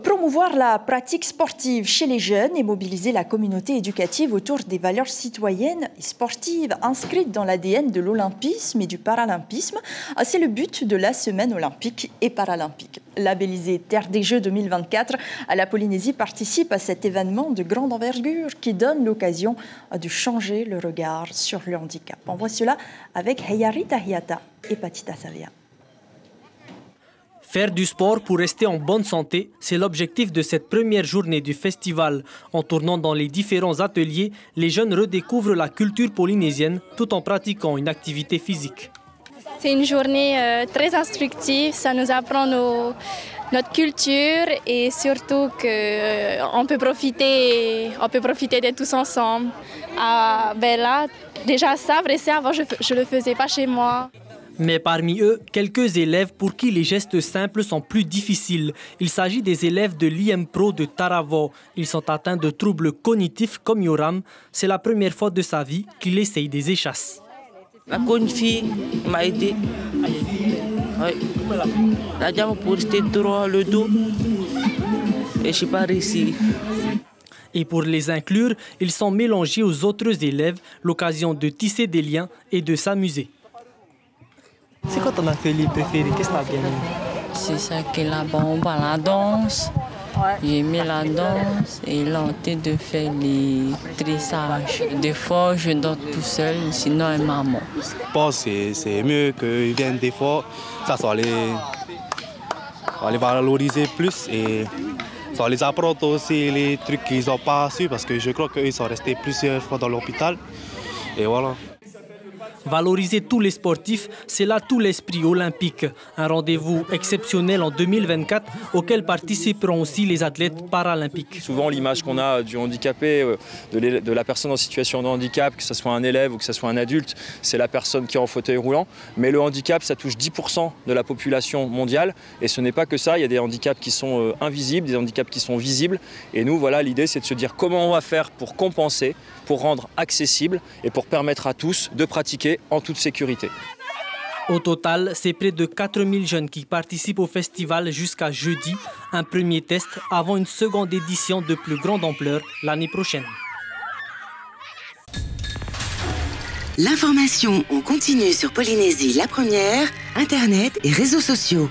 Promouvoir la pratique sportive chez les jeunes et mobiliser la communauté éducative autour des valeurs citoyennes et sportives inscrites dans l'ADN de l'olympisme et du paralympisme, c'est le but de la semaine olympique et paralympique. Labellisée Terre des Jeux 2024, la Polynésie participe à cet événement de grande envergure qui donne l'occasion de changer le regard sur le handicap. On voit cela avec Heyari Tahiata et Patita Savia. Faire du sport pour rester en bonne santé, c'est l'objectif de cette première journée du festival. En tournant dans les différents ateliers, les jeunes redécouvrent la culture polynésienne tout en pratiquant une activité physique. C'est une journée très instructive, ça nous apprend notre culture et surtout qu'on peut profiter d'être tous ensemble. Là, déjà ça, avant je ne le faisais pas chez moi. Mais parmi eux, quelques élèves pour qui les gestes simples sont plus difficiles. Il s'agit des élèves de l'IM-Pro de Taravao. Ils sont atteints de troubles cognitifs comme Yoram. C'est la première fois de sa vie qu'il essaye des échasses. La une fille m'a aidé. La jambe pour rester droit, le dos. Et je n'ai pas réussi. Et pour les inclure, ils sont mélangés aux autres élèves, l'occasion de tisser des liens et de s'amuser. C'est quoi ton atelier préféré? Qu'est-ce que tu as bien aimé? C'est ça que la bombe à la danse. J'ai aimé la danse et là on tente de faire les trissages. Des fois je dors tout seul, sinon elle maman. Je pense que c'est mieux qu'ils viennent des fois. Ça va les valoriser plus et ça les apprendre aussi les trucs qu'ils n'ont pas su parce que je crois qu'ils sont restés plusieurs fois dans l'hôpital. Et voilà. Valoriser tous les sportifs, c'est là tout l'esprit olympique. Un rendez-vous exceptionnel en 2024 auquel participeront aussi les athlètes paralympiques. Souvent l'image qu'on a du handicapé, de la personne en situation de handicap, que ce soit un élève ou que ce soit un adulte, c'est la personne qui est en fauteuil roulant. Mais le handicap, ça touche 10% de la population mondiale. Et ce n'est pas que ça, il y a des handicaps qui sont invisibles, des handicaps qui sont visibles. Et nous, voilà, l'idée c'est de se dire comment on va faire pour compenser, pour rendre accessible et pour permettre à tous de pratiquer en toute sécurité. Au total, c'est près de 4000 jeunes qui participent au festival jusqu'à jeudi. Un premier test avant une seconde édition de plus grande ampleur l'année prochaine. L'information en continu sur Polynésie la première, Internet et réseaux sociaux.